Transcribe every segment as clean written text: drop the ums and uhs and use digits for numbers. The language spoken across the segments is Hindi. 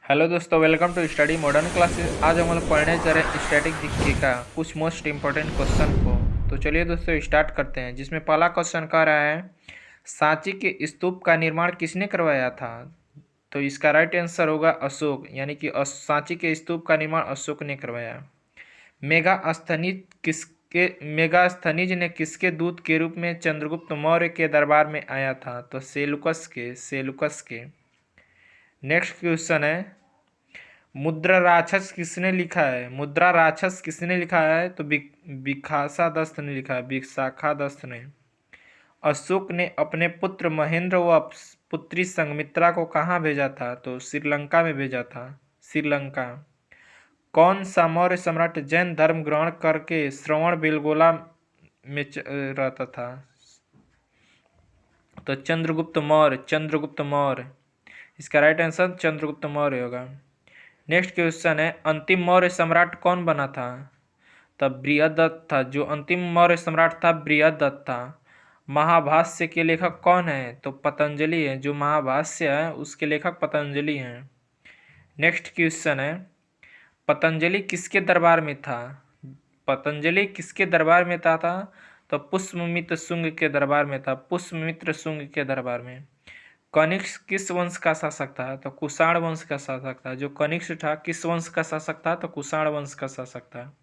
हेलो दोस्तों, welcome to study modern classes. आज हम लोग पढ़ने जा रहे हैं स्टैटिक जीके का कुछ मोस्ट इम्पोर्टेंट क्वेश्चन को। तो चलिए दोस्तों स्टार्ट करते हैं, जिसमें पहला क्वेश्चन कह रहा है सांची के स्तूप का निर्माण किसने करवाया था। तो इसका राइट आंसर होगा अशोक, यानी कि सांची के स्तूप का निर्माण अशोक ने करवाया। मेगास्थनीज ने किसके दूत के रूप में चंद्रगुप्त मौर्य के दरबार में आया था। तो सेलुकस के। नेक्स्ट क्वेश्चन है मुद्रा राक्षस किसने लिखा है। तो बिखासा दस्त ने लिखा है, विशाखा दस्त ने। अशोक ने अपने पुत्र महेंद्र व पुत्री संघमित्रा को कहाँ भेजा था। तो श्रीलंका में भेजा था, श्रीलंका। कौन सा मौर्य सम्राट जैन धर्म ग्रहण करके श्रवण बेलगोला में रहता था। तो चंद्रगुप्त मौर्य। इसका राइट आंसर चंद्रगुप्त मौर्य होगा। नेक्स्ट क्वेश्चन है अंतिम मौर्य सम्राट कौन बना था। तब बृहदत्त था। जो अंतिम मौर्य सम्राट था बृहदत्त था। महाभाष्य के लेखक कौन है। तो पतंजलि है। जो महाभाष्य है उसके लेखक पतंजलि हैं। नेक्स्ट क्वेश्चन है पतंजलि किसके दरबार में था। पतंजलि किसके दरबार में था। तो पुष्यमित्र शुंग के दरबार में था, पुष्यमित्र शुंग के दरबार में। कनिष्क किस वंश का शासक था। तो कुषाण वंश का शासक था। जो कनिष्क था किस वंश का शासक था। तो कुषाण वंश का शासक था।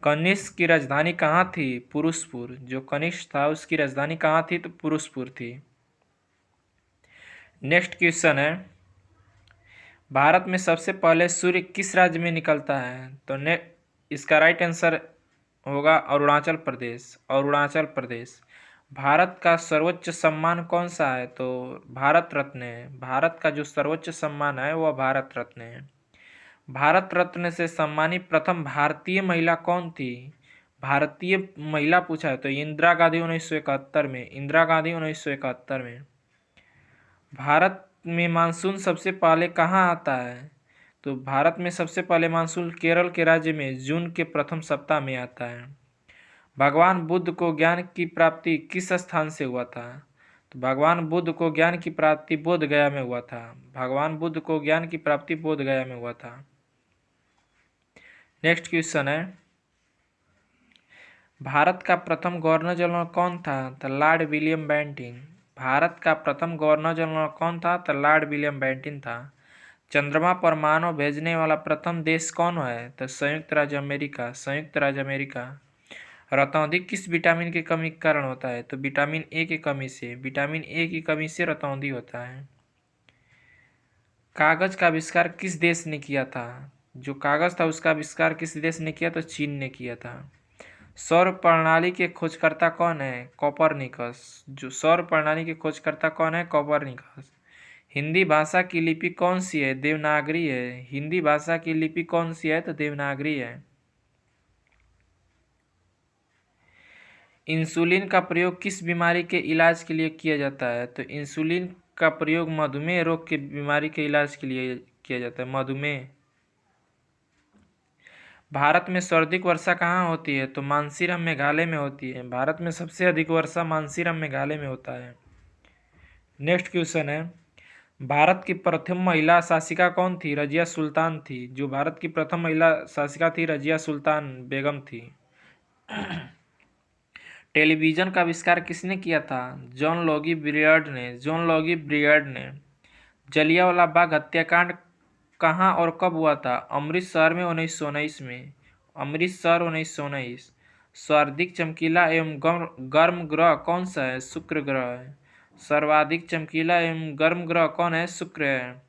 कनिष्क की राजधानी कहाँ थी। पुरुषपुर। जो कनिष्क था उसकी राजधानी कहाँ थी। तो पुरुषपुर थी। नेक्स्ट क्वेश्चन है भारत में सबसे पहले सूर्य किस राज्य में निकलता है। तो इसका राइट आंसर होगा अरुणाचल प्रदेश। भारत का सर्वोच्च सम्मान कौन सा है। तो भारत रत्न है। भारत का जो सर्वोच्च सम्मान है वह भारत रत्न है। भारत रत्न से सम्मानित प्रथम भारतीय महिला कौन थी। भारतीय महिला पूछा है तो इंदिरा गांधी 1971 में। भारत में मानसून सबसे पहले कहाँ आता है। तो भारत में सबसे पहले मानसून केरल के राज्य में जून के प्रथम सप्ताह में आता है। भगवान बुद्ध को ज्ञान की प्राप्ति किस स्थान से हुआ था। तो भगवान बुद्ध को ज्ञान की प्राप्ति बोध गया में हुआ था। नेक्स्ट क्वेश्चन है भारत का प्रथम गवर्नर जनरल कौन था। तो लॉर्ड विलियम बेंटिक। भारत का प्रथम गवर्नर जनरल कौन था। तो लॉर्ड विलियम बेंटिक था। चंद्रमा पर मानव भेजने वाला प्रथम देश कौन है। तो संयुक्त राज्य अमेरिका। रतौंधी किस विटामिन की कमी के कारण होता है। तो विटामिन ए की कमी से रतौंधी होता है। कागज का आविष्कार किस देश ने किया था। जो कागज था उसका आविष्कार किस देश ने किया। तो चीन ने किया था। सौर प्रणाली के खोजकर्ता कौन है। कॉपरनिकस। हिंदी भाषा की लिपि कौन सी है। देवनागरी है। इंसुलिन का प्रयोग किस बीमारी के इलाज के लिए किया जाता है। तो इंसुलिन का प्रयोग मधुमेह रोग के बीमारी के इलाज के लिए किया जाता है, मधुमेह। भारत में सर्वाधिक वर्षा कहाँ होती है। तो मानसीरम मेघालय में होती है। भारत में सबसे अधिक वर्षा मानसीरम मेघालय में होता है। नेक्स्ट क्वेश्चन है भारत की प्रथम महिला शासिका कौन थी। रजिया सुल्तान थी। जो भारत की प्रथम महिला शासिका थी रजिया सुल्तान बेगम थी। टेलीविजन का आविष्कार किसने किया था। जॉन लॉगी ब्रियर्ड ने। जलियांवाला बाग हत्याकांड कहाँ और कब हुआ था। अमृतसर में 1919। सर्वाधिक चमकीला एवं गर्म ग्रह कौन सा है। शुक्र ग्रह है। सर्वाधिक चमकीला एवं गर्म ग्रह कौन है। शुक्र है।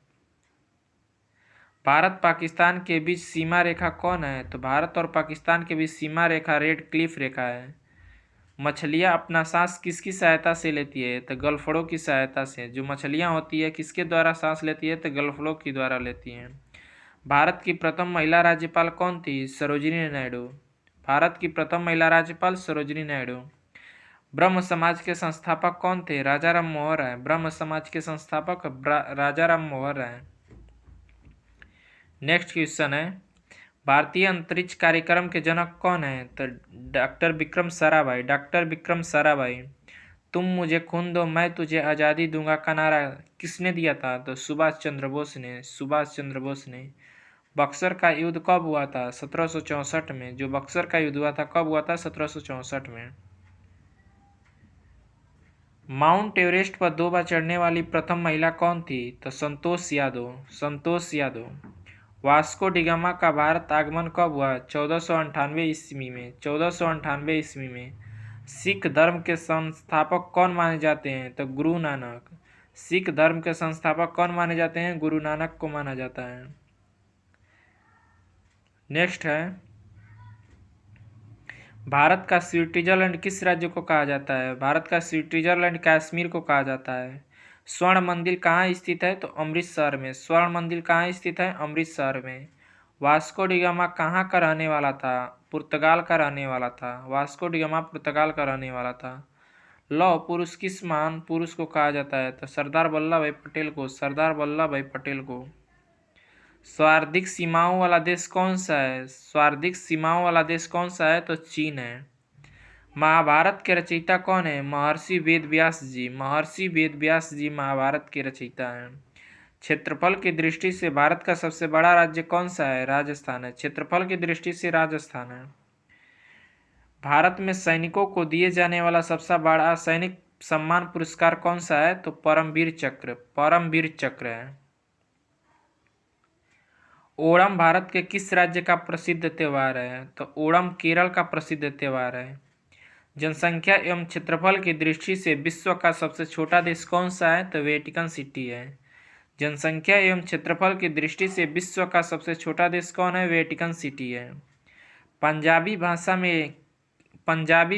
भारत पाकिस्तान के बीच सीमा रेखा कौन है। तो भारत और पाकिस्तान के बीच सीमा रेखा रेड क्लिफ रेखा है। मछलियाँ अपना सांस किसकी सहायता से लेती है। तो गलफड़ों की सहायता से। जो मछलियाँ होती है किसके द्वारा सांस लेती है। तो गलफड़ों की द्वारा लेती हैं। भारत की प्रथम महिला राज्यपाल कौन थी। सरोजिनी नायडू। ब्रह्म समाज के संस्थापक कौन थे। राजा राम मोहन राय। नेक्स्ट क्वेश्चन है भारतीय अंतरिक्ष कार्यक्रम के जनक कौन है। तो डॉक्टर विक्रम साराभाई। तुम मुझे खून दो मैं तुझे आज़ादी दूंगा का नारा किसने दिया था? तो सुभाष चंद्र बोस ने। सुभाष चंद्र बोस ने। बक्सर का युद्ध कब हुआ था? 1764 में। जो बक्सर का युद्ध हुआ था कब हुआ था? 1764 में। माउंट एवरेस्ट पर 2 बार चढ़ने वाली प्रथम महिला कौन थी? तो संतोष यादव। संतोष यादव। वास्को डिगामा का भारत आगमन कब हुआ? 1498 ईस्वी में। 1498 ईस्वी में। सिख धर्म के संस्थापक कौन माने जाते हैं? तो गुरु नानक। सिख धर्म के संस्थापक कौन माने जाते हैं? गुरु नानक को माना जाता है। नेक्स्ट है, भारत का स्विट्जरलैंड किस राज्य को कहा जाता है? भारत का स्विट्जरलैंड कश्मीर को कहा जाता है। स्वर्ण मंदिर कहाँ स्थित है? तो अमृतसर में। स्वर्ण मंदिर कहाँ स्थित है? अमृतसर में। वास्को डिगामा कहाँ का रहने वाला था? पुर्तगाल का रहने वाला था। वास्को डिगामा पुर्तगाल का रहने वाला था। लौह पुरुष किस महान पुरुष को कहा जाता है? तो सरदार वल्लभ भाई पटेल को। सरदार वल्लभ भाई पटेल को। सर्वाधिक सीमाओं वाला देश कौन सा है? सर्वाधिक सीमाओं वाला देश कौन सा है? तो चीन है। महाभारत के रचयिता कौन है? महर्षि वेद व्यास जी। महर्षि वेद व्यास जी महाभारत के रचयिता हैं। क्षेत्रफल की दृष्टि से भारत का सबसे बड़ा राज्य कौन सा है? राजस्थान है। क्षेत्रफल की दृष्टि से राजस्थान है। भारत में सैनिकों को दिए जाने वाला सबसे बड़ा सैनिक सम्मान पुरस्कार कौन सा है? तो परमवीर चक्र। परमवीर चक्र है। ओणम भारत के किस राज्य का प्रसिद्ध त्यौहार है? तो ओणम केरल का प्रसिद्ध त्यौहार है। जनसंख्या एवं क्षेत्रफल की दृष्टि से विश्व का सबसे छोटा देश कौन सा है? तो वेटिकन सिटी है। जनसंख्या एवं क्षेत्रफल की दृष्टि से विश्व का सबसे छोटा देश कौन है? वेटिकन सिटी है। पंजाबी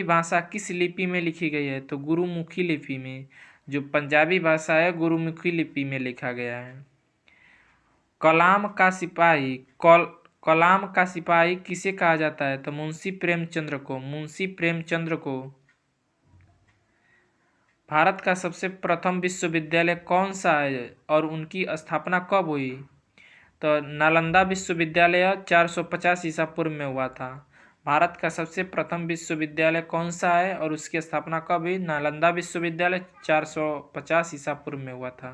भाषा किस लिपि में लिखी गई है? तो गुरुमुखी लिपि में। जो पंजाबी भाषा है गुरुमुखी लिपि में लिखा गया है। कलाम का सिपाही कलाम का सिपाही किसे कहा जाता है? तो मुंशी प्रेमचंद्र को। मुंशी प्रेमचंद्र को। भारत का सबसे प्रथम विश्वविद्यालय कौन सा है और उनकी स्थापना कब हुई? तो नालंदा विश्वविद्यालय 450 ईसा पूर्व में हुआ था। भारत का सबसे प्रथम विश्वविद्यालय कौन सा है और उसकी स्थापना कब हुई? नालंदा विश्वविद्यालय 450 ईसा पूर्व में हुआ था।